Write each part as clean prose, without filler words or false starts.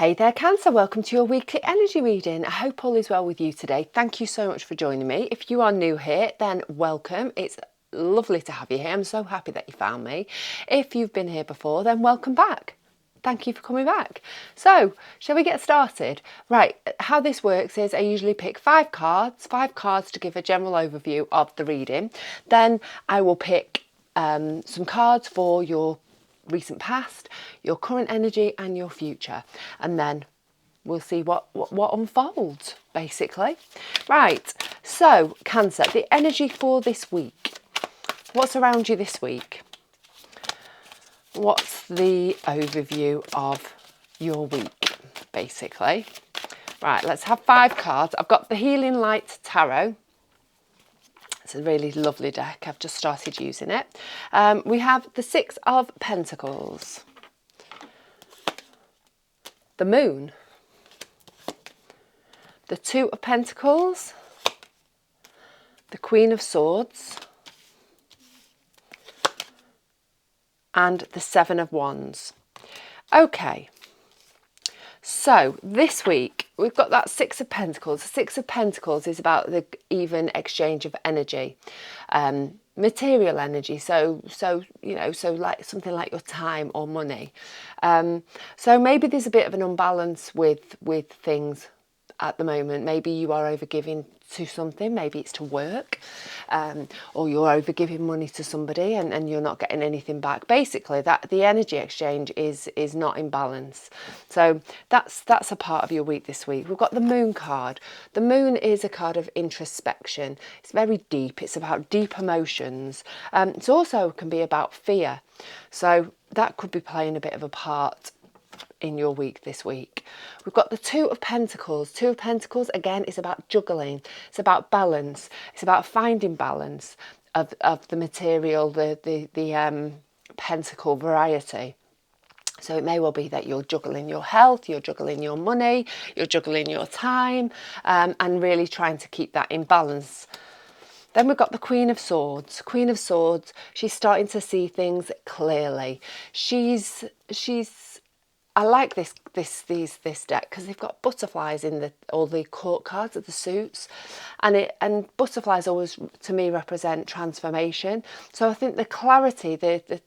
Hey there Cancer, welcome to your weekly energy reading. I hope all is well with you today. Thank you so much for joining me. If you are new here, then welcome. It's lovely to have you here. I'm so happy that you found me. If you've been here before, then welcome back. Thank you for coming back. So, shall we get started? Right, how this works is I usually pick five cards to give a general overview of the reading. Then I will pick some cards for your recent past, your current energy and your future, and then we'll see what unfolds basically. Right, so Cancer, the energy for this week. What's around you this week? What's the overview of your week basically? Right, let's have five cards. I've got the Healing Light Tarot. It's a really lovely deck. I've just started using it. We have the Six of Pentacles, the Moon, the Two of Pentacles, the Queen of Swords, and the Seven of Wands. Okay, so this week we've got that Six of Pentacles. The Six of Pentacles is about the even exchange of energy, material energy. So like something like your time or money. So maybe there's a bit of an imbalance with things at the moment. Maybe you are overgiving to something, maybe it's to work, or you're overgiving money to somebody and you're not getting anything back. Basically, that the energy exchange is not in balance. So that's a part of your week this week. We've got the Moon card. The Moon is a card of introspection. It's very deep. It's about deep emotions. It also can be about fear. So that could be playing a bit of a part in your week this week. We've got the Two of Pentacles. Two of Pentacles, again, is about juggling. It's about balance. It's about finding balance of the material, the pentacle variety. So it may well be that you're juggling your health, you're juggling your money, you're juggling your time, and really trying to keep that in balance. Then we've got the Queen of Swords. Queen of Swords, she's starting to see things clearly. I like this deck because they've got butterflies in all the court cards of the suits, and butterflies always to me represent transformation. So I think the clarity, the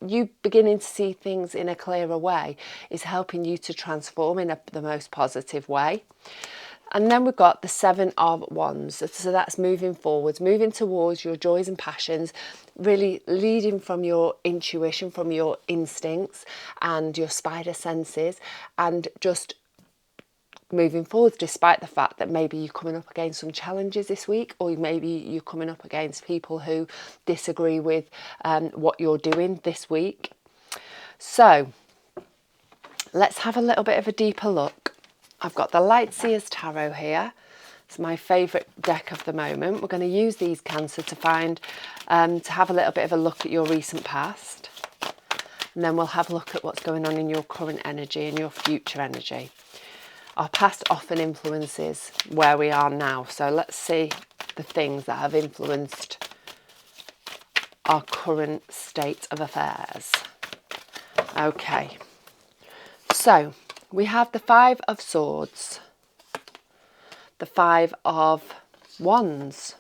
you beginning to see things in a clearer way is helping you to transform in the most positive way. And then we've got the Seven of Wands. So that's moving forwards, moving towards your joys and passions, really leading from your intuition, from your instincts and your spider senses, and just moving forwards despite the fact that maybe you're coming up against some challenges this week, or maybe you're coming up against people who disagree with what you're doing this week. So let's have a little bit of a deeper look. I've got the Lightseer's Tarot here. It's my favourite deck of the moment. We're going to use these, Cancer, to have a little bit of a look at your recent past. And then we'll have a look at what's going on in your current energy and your future energy. Our past often influences where we are now. So let's see the things that have influenced our current state of affairs. Okay. So we have the Five of Swords, the Five of Wands,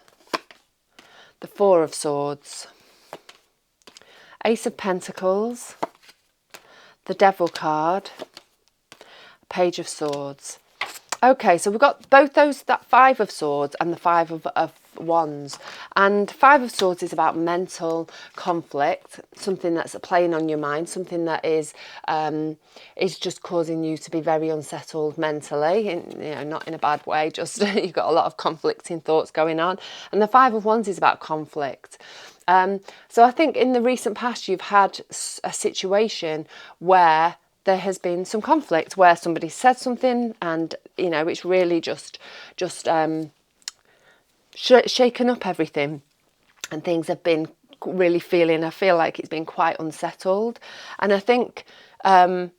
the Four of Swords, Ace of Pentacles, the Devil card, Page of Swords. Okay, so we've got both that Five of Swords and the Five of Wands. And Five of Swords is about mental conflict, something that's playing on your mind, something that is just causing you to be very unsettled mentally, not in a bad way, just you've got a lot of conflicting thoughts going on. And the Five of Wands is about conflict. So I think in the recent past you've had a situation where there has been some conflict, where somebody said something and it's really just shaken up everything, and things have been really I feel like it's been quite unsettled. And I think the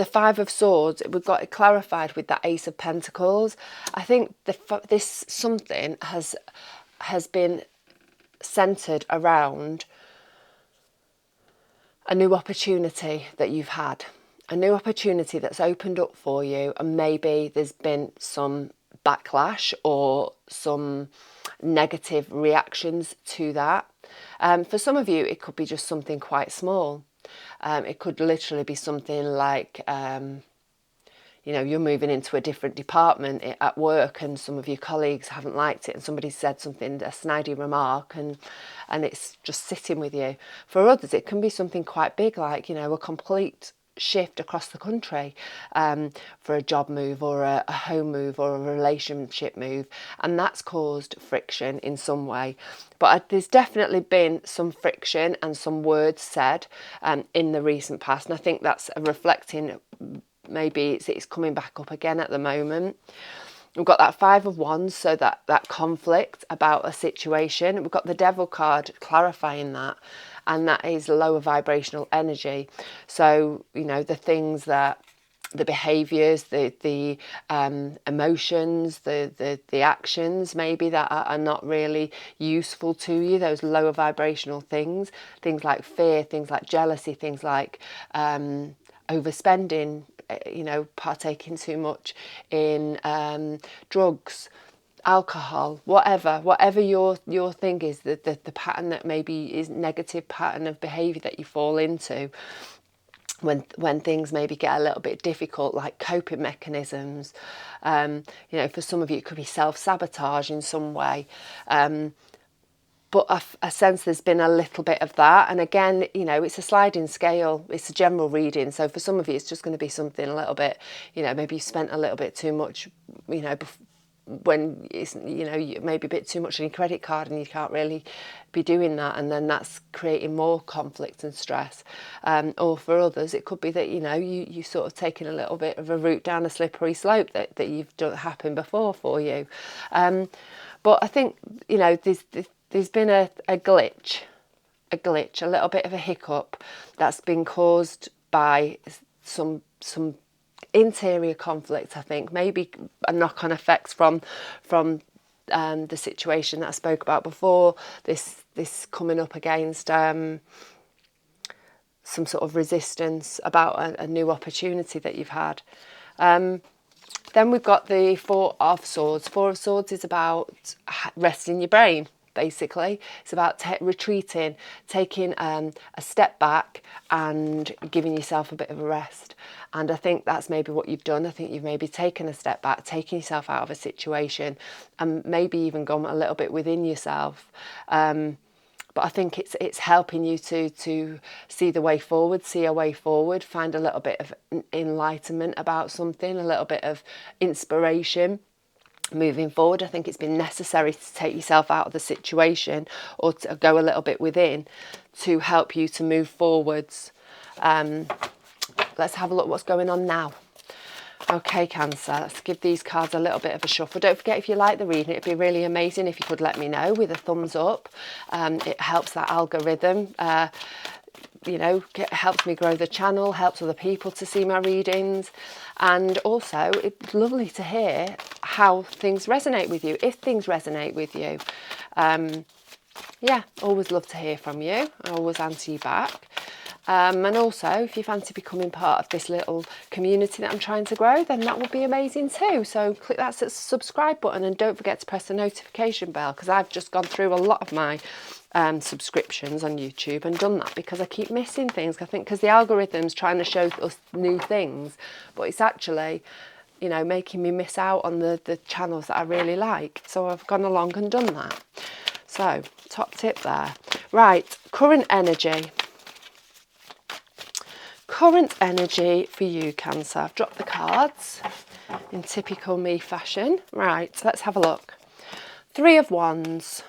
Five of Swords, we've got it clarified with that Ace of Pentacles. I think this something has been centered around a new opportunity that you've had, a new opportunity that's opened up for you, and maybe there's been some backlash or some negative reactions to that. For some of you, it could be just something quite small. It could literally be something like, you know, you're moving into a different department at work and some of your colleagues haven't liked it and somebody said something, a snidey remark, and it's just sitting with you. For others, it can be something quite big, like, you know, a complete shift across the country for a job move or a home move or a relationship move, and that's caused friction in some way. But there's definitely been some friction and some words said in the recent past, and I think that's reflecting, maybe it's coming back up again at the moment. We've got that Five of Wands, so that conflict about a situation. We've got the Devil card clarifying that, and that is lower vibrational energy. So, you know, the things that, the behaviours, the emotions, the actions maybe that are not really useful to you, those lower vibrational things like fear, things like jealousy, things like overspending, you know, partaking too much in drugs, alcohol, whatever your thing is, the pattern that maybe is negative pattern of behaviour that you fall into when things maybe get a little bit difficult, like coping mechanisms. You know, for some of you it could be self-sabotage in some way. But I sense there's been a little bit of that. And again, you know, it's a sliding scale. It's a general reading. So for some of you, it's just going to be something a little bit, you know, maybe you spent a little bit too much, you know, when it's, you know, maybe a bit too much on your credit card and you can't really be doing that. And then that's creating more conflict and stress. Or for others, it could be that, you know, you sort of taking a little bit of a route down a slippery slope that you've done happen before for you. But I think, you know, there's been a glitch, a little bit of a hiccup that's been caused by some interior conflict, I think, maybe a knock-on effects from the situation that I spoke about before, this coming up against some sort of resistance about a new opportunity that you've had. Then we've got the Four of Swords. Four of Swords is about resting your brain. Basically, it's about retreating, taking a step back and giving yourself a bit of a rest. And I think that's maybe what you've done. I think you've maybe taken a step back, taken yourself out of a situation, and maybe even gone a little bit within yourself. But I think it's helping you to see the way forward, see a way forward, find a little bit of enlightenment about something, a little bit of inspiration. Moving forward, I think it's been necessary to take yourself out of the situation or to go a little bit within to help you to move forwards. Let's have a look what's going on now. Okay, Cancer, let's give these cards a little bit of a shuffle. Don't forget, if you like the reading, it'd be really amazing if you could let me know with a thumbs up. It helps that algorithm. You know, helps me grow the channel, helps other people to see my readings, and also it's lovely to hear how things resonate with you, if things resonate with you. Yeah, always love to hear from you. I always answer you back. And also, if you fancy becoming part of this little community that I'm trying to grow, then that would be amazing too. So click that subscribe button and don't forget to press the notification bell, because I've just gone through a lot of my subscriptions on YouTube and done that because I keep missing things. I think because the algorithm's trying to show us new things, but it's actually, you know, making me miss out on the channels that I really like. So I've gone along and done that. So top tip there. Right, current energy. Current energy for you, Cancer. I've dropped the cards in typical me fashion. Right, so let's have a look. Three of Wands,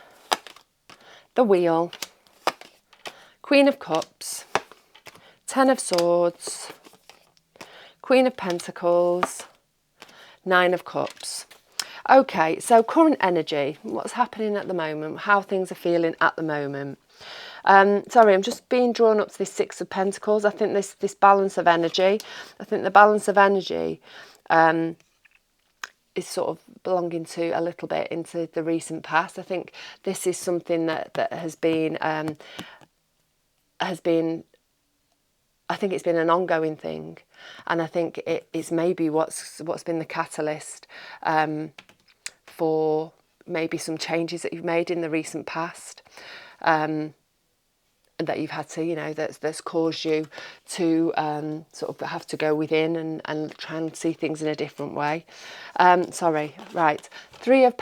the Wheel, Queen of Cups, Ten of Swords, Queen of Pentacles, Nine of Cups. Okay, so current energy, what's happening at the moment, how things are feeling at the moment. Sorry, I'm just being drawn up to this Six of Pentacles. I think this balance of energy, I think the balance of energy is sort of belonging to a little bit into the recent past. I think this is something that has been, I think it's been an ongoing thing. And I think it's maybe what's been the catalyst for maybe some changes that you've made in the recent past, and that you've had to, that's caused you to sort of have to go within and try and see things in a different way. Right. Three of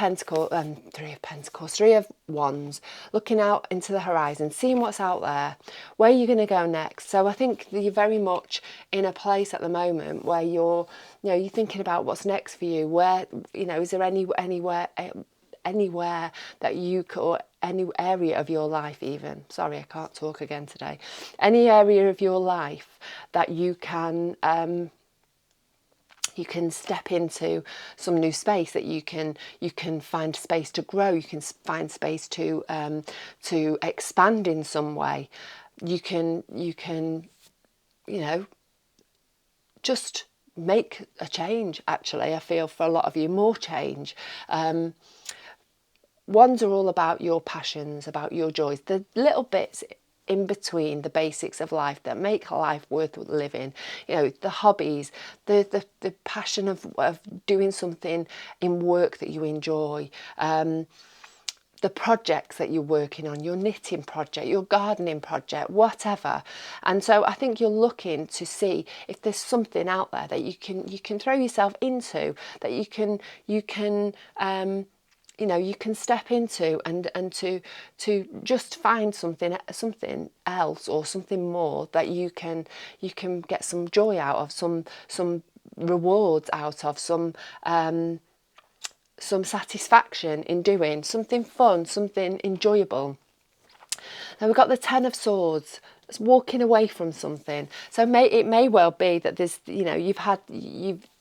Wands, looking out into the horizon, seeing what's out there, where you're going to go next. So I think you're very much in a place at the moment where you're thinking about what's next for you. Where, is there anywhere that you could, or any area of your life even, sorry, I can't talk again today, any area of your life that you can step into some new space, that you can find space to grow, you can find space to expand in some way. You can just make a change. Actually, I feel for a lot of you, more change. Wands are all about your passions, about your joys, the little bits in between the basics of life that make life worth living. The hobbies, the passion of doing something in work that you enjoy, the projects that you're working on, your knitting project, your gardening project, whatever. And so I think you're looking to see if there's something out there that you can throw yourself into, that you can step into and to just find something else or something more that you can get some joy out of, some rewards out of, some satisfaction in doing something fun, something enjoyable. Now we've got the Ten of Swords. It's walking away from something. So it may well be that there's,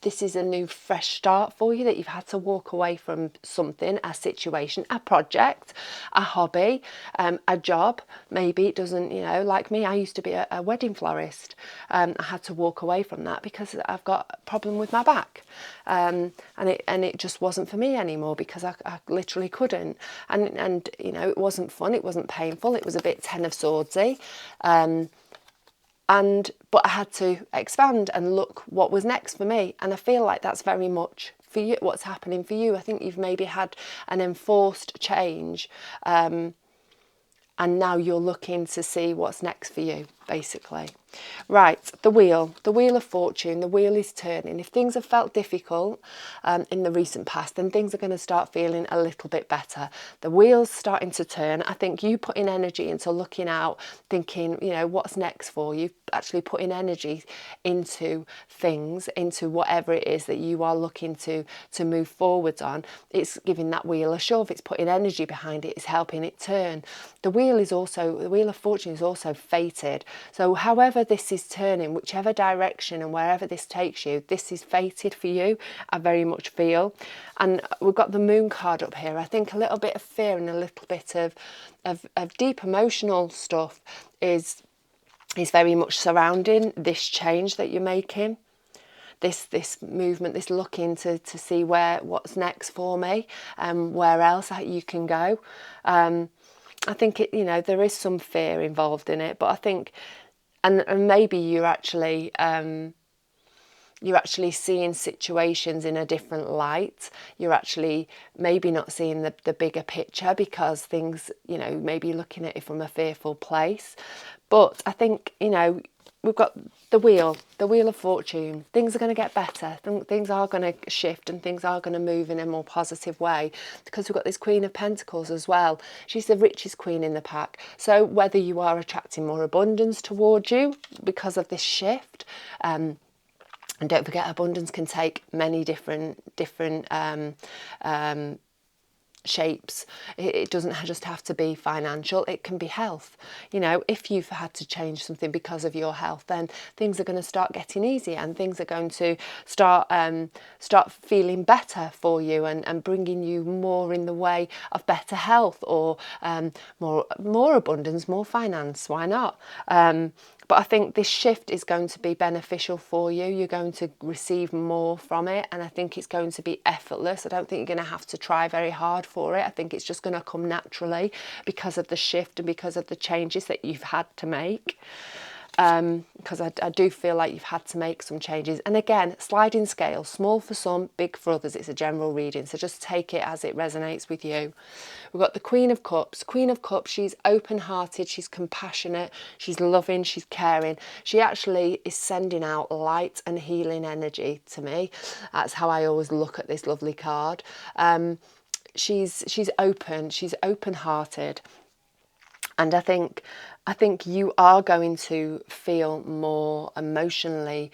this is a new fresh start for you, that you've had to walk away from something, a situation, a project, a hobby, a job. Maybe it doesn't, like me, I used to be a wedding florist. I had to walk away from that because I've got a problem with my back. And it just wasn't for me anymore because I literally couldn't. And it wasn't fun, it wasn't painful, it was a bit Ten of Swordsy. But I had to expand and look what was next for me. And I feel like that's very much for you, what's happening for you. I think you've maybe had an enforced change, and now you're looking to see what's next for you, basically. Right, the wheel of fortune, the wheel is turning. If things have felt difficult in the recent past, then things are going to start feeling a little bit better. The wheel's starting to turn. I think you putting energy into looking out, thinking, what's next for you, actually putting energy into things, into whatever it is that you are looking to move forwards on. It's giving that wheel a shove, it's putting energy behind it, it's helping it turn. The wheel of fortune is also fated. So however this is turning, whichever direction and wherever this takes you, this is fated for you, I very much feel. And we've got the Moon card up here. I think a little bit of fear and a little bit of deep emotional stuff is very much surrounding this change that you're making. This movement, this looking to see what's next for me and where else you can go. I think there is some fear involved in it, but I think, and maybe you're actually seeing situations in a different light. You're actually maybe not seeing the bigger picture because things, maybe looking at it from a fearful place. But I think, we've got the wheel of fortune. Things are going to get better. Things are going to shift and things are going to move in a more positive way, because we've got this Queen of Pentacles as well. She's the richest queen in the pack. So whether you are attracting more abundance towards you because of this shift, and don't forget, abundance can take many different shapes. It doesn't just have to be financial, it can be health. If you've had to change something because of your health, then things are going to start getting easier and things are going to start feeling better for you and bringing you more in the way of better health or more abundance, more finance. Why not? But I think this shift is going to be beneficial for you. You're going to receive more from it, and I think it's going to be effortless. I don't think you're going to have to try very hard for it. I think it's just going to come naturally because of the shift and because of the changes that you've had to make. because I do feel like you've had to make some changes. And again, sliding scale, small for some, big for others. It's a general reading, so just take it as it resonates with you. We've got the Queen of Cups. Queen of Cups, she's open-hearted, she's compassionate, she's loving, she's caring. She actually is sending out light and healing energy to me. That's how I always look at this lovely card. She's open, she's open-hearted. And I think you are going to feel more emotionally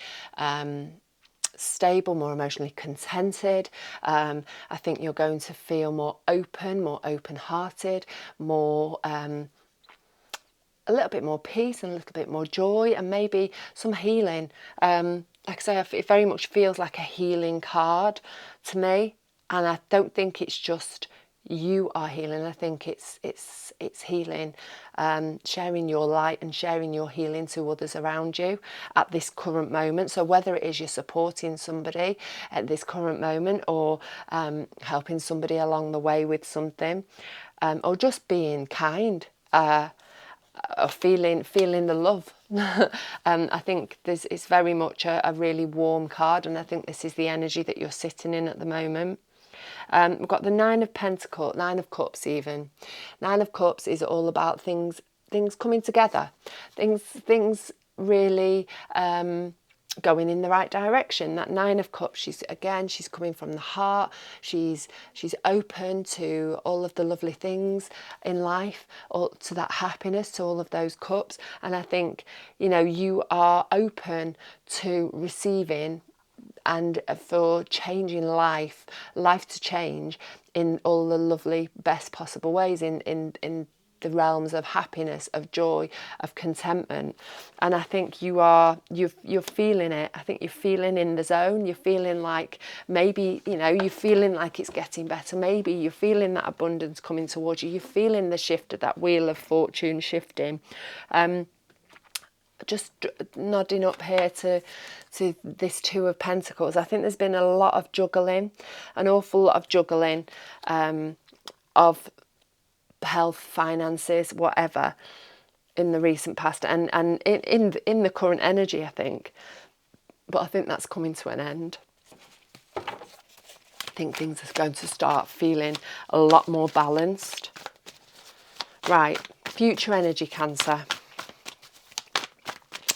stable, more emotionally contented. I think you're going to feel more open-hearted, more a little bit more peace and a little bit more joy, and maybe some healing. Like I say, it very much feels like a healing card to me, and I don't think it's just you are healing. I think it's healing, sharing your light and sharing your healing to others around you at this current moment. So whether it is you're supporting somebody at this current moment, or helping somebody along the way with something, or just being kind, or feeling the love. I think it's very much a really warm card, and I think this is the energy that you're sitting in at the moment. We've got the Nine of Pentacles, Nine of Cups even. Nine of Cups is all about things coming together, things really going in the right direction. That Nine of Cups, she's coming from the heart. She's open to all of the lovely things in life, or to that happiness, to all of those cups. And I think, you are open to receiving and for changing life to change in all the lovely, best possible ways, in the realms of happiness, of joy, of contentment. And I think you're feeling it. I think you're feeling in the zone. You're feeling like maybe, you're feeling like it's getting better. Maybe you're feeling that abundance coming towards you. You're feeling the shift of that wheel of fortune shifting. Just nodding up here to this Two of Pentacles. I think there's been a lot of juggling, an awful lot of juggling of health, finances, whatever, in the recent past, and in the current energy, I think. But I think that's coming to an end. I think things are going to start feeling a lot more balanced. Right, future energy, Cancer.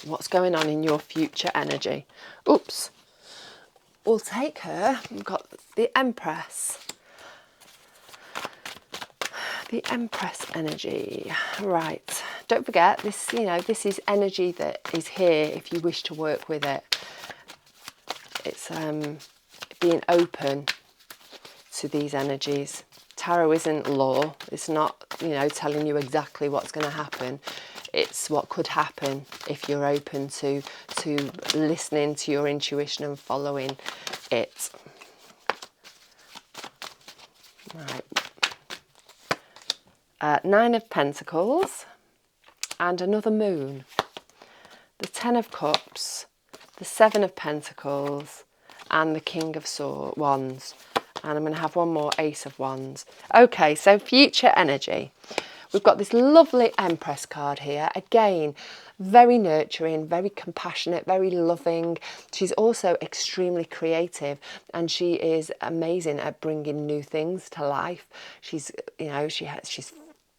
What's going on in your future energy? Oops. We'll take her. We've got the Empress. The Empress energy. Right. Don't forget, this is energy that is here if you wish to work with it. It's being open to these energies. Tarot isn't law. It's not, telling you exactly what's going to happen. It's what could happen if you're open to listening to your intuition and following it. Right. Nine of Pentacles and another moon. The Ten of Cups, the Seven of Pentacles, and the King of Wands. And I'm going to have one more Ace of Wands. Okay, so future energy. We've got this lovely Empress card here. Again, very nurturing, very compassionate, very loving. She's also extremely creative, and she is amazing at bringing new things to life. She's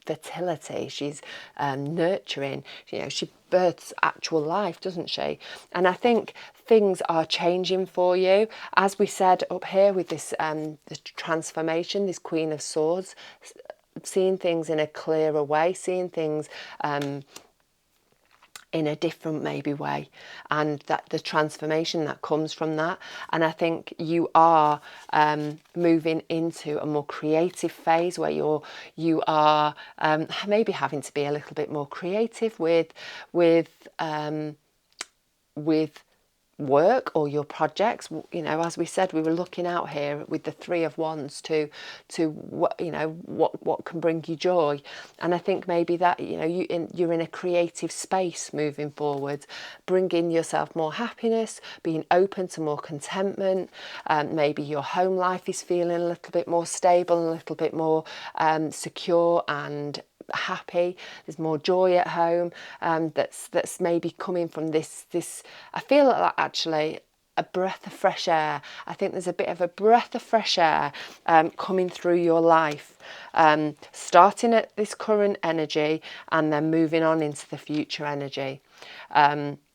fertility. She's nurturing. She births actual life, doesn't she? And I think things are changing for you, as we said up here with this the transformation. This Queen of Swords. Seeing things in a clearer way, seeing things in a different maybe way, and that the transformation that comes from that. And I think you are moving into a more creative phase where you are maybe having to be a little bit more creative with work or your projects. As we said, we were looking out here with the Three of Wands to what can bring you joy. And I think maybe that you're in a creative space moving forward, bringing yourself more happiness, being open to more contentment. Maybe your home life is feeling a little bit more stable, and a little bit more secure and happy, there's more joy at home, that's maybe coming from this. I feel like actually a breath of fresh air. I think there's a bit of a breath of fresh air coming through your life, starting at this current energy and then moving on into the future energy.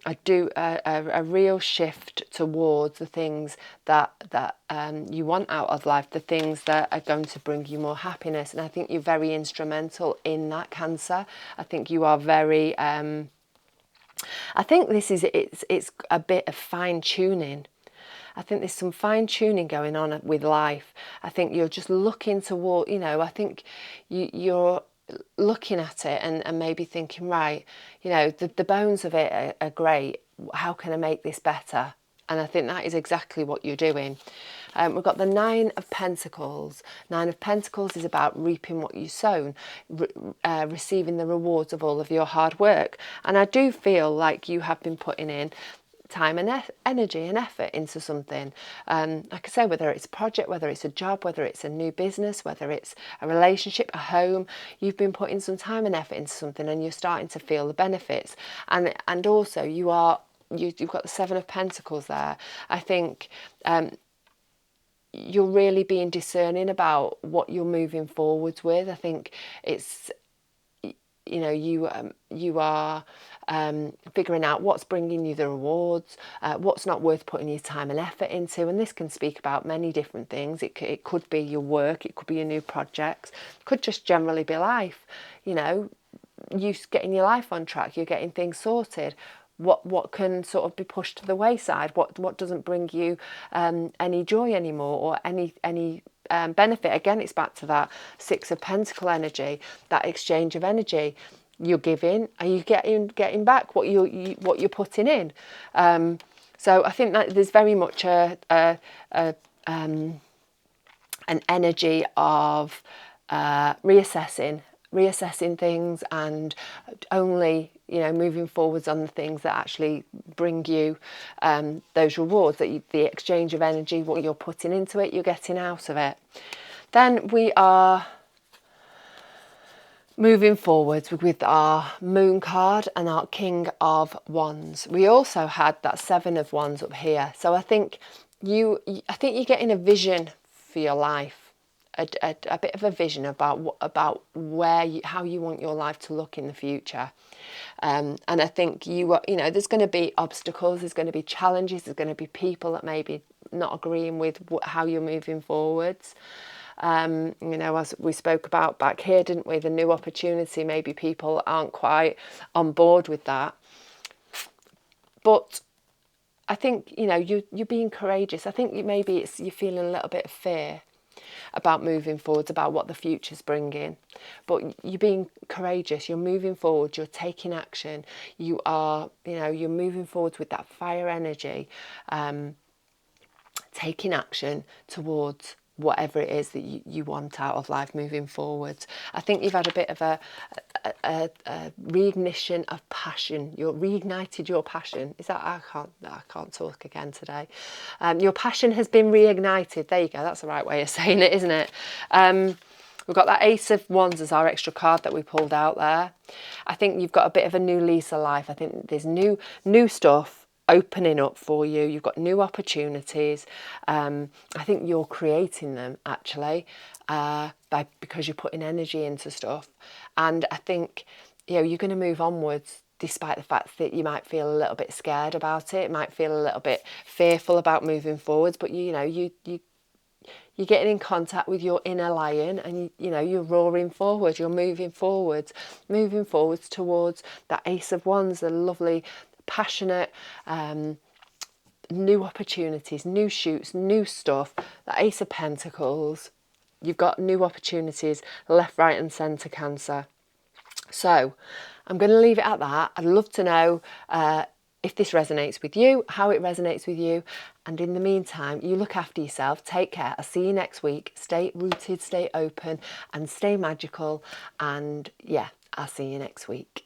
I do a real shift towards the things that you want out of life, the things that are going to bring you more happiness. And I think you're very instrumental in that, Cancer. I think you are very... I think it's a bit of fine tuning. I think there's some fine tuning going on with life. I think you're just looking toward, I think you're looking at it and maybe thinking, right, the bones of it are great. How can I make this better? And I think that is exactly what you're doing. We've got the Nine of Pentacles. Nine of Pentacles is about reaping what you've sown, receiving the rewards of all of your hard work. And I do feel like you have been putting in time and energy and effort into something. Like I say, whether it's a project, whether it's a job, whether it's a new business, whether it's a relationship, a home, you've been putting some time and effort into something and you're starting to feel the benefits. And also you've got the Seven of Pentacles there. I think you're really being discerning about what you're moving forwards with. I think it's, you are figuring out what's bringing you the rewards, what's not worth putting your time and effort into. And this can speak about many different things. It could be your work, it could be your new projects, it could just generally be life. You getting your life on track, you're getting things sorted. What can sort of be pushed to the wayside? What doesn't bring you any joy anymore, or any benefit? Again, it's back to that Six of Pentacle energy, that exchange of energy. You're giving, are you getting back what you're putting in? So I think that there's very much an energy of reassessing things, and only moving forwards on the things that actually bring you those rewards, the exchange of energy, what you're putting into it, you're getting out of it. Then we are moving forwards with our Moon card and our King of Wands. We also had that Seven of Wands up here. So I think you're getting a vision for your life. A bit of a vision about how you want your life to look in the future, and I think there's going to be obstacles, there's going to be challenges, there's going to be people that maybe not agreeing with how you're moving forwards. As we spoke about back here, didn't we? The new opportunity, maybe people aren't quite on board with that, but I think you're being courageous. I think you're feeling a little bit of fear about moving forwards, about what the future's bringing, but you're being courageous, you're moving forward, you're taking action, you are, you're moving forwards with that fire energy, taking action towards whatever it is that you want out of life moving forwards. I think you've had a bit of a reignition of passion. You're reignited your passion. Is that, I can't talk again today. Your passion has been reignited. There you go. That's the right way of saying it, isn't it? We've got that Ace of Wands as our extra card that we pulled out there. I think you've got a bit of a new lease of life. I think there's new stuff opening up for you. You've got new opportunities. I think you're creating them actually, because you're putting energy into stuff. And I think you're going to move onwards despite the fact that you might feel a little bit scared about it, might feel a little bit fearful about moving forwards, but you're getting in contact with your inner lion, and you're roaring forward, you're moving forwards towards that Ace of Wands, the lovely, passionate, new opportunities, new shoots, new stuff. The Ace of Pentacles, you've got new opportunities left, right and centre, Cancer. So I'm going to leave it at that. I'd love to know if this resonates with you, how it resonates with you. And in the meantime, you look after yourself, take care. I'll see you next week. Stay rooted, stay open and stay magical. And yeah, I'll see you next week.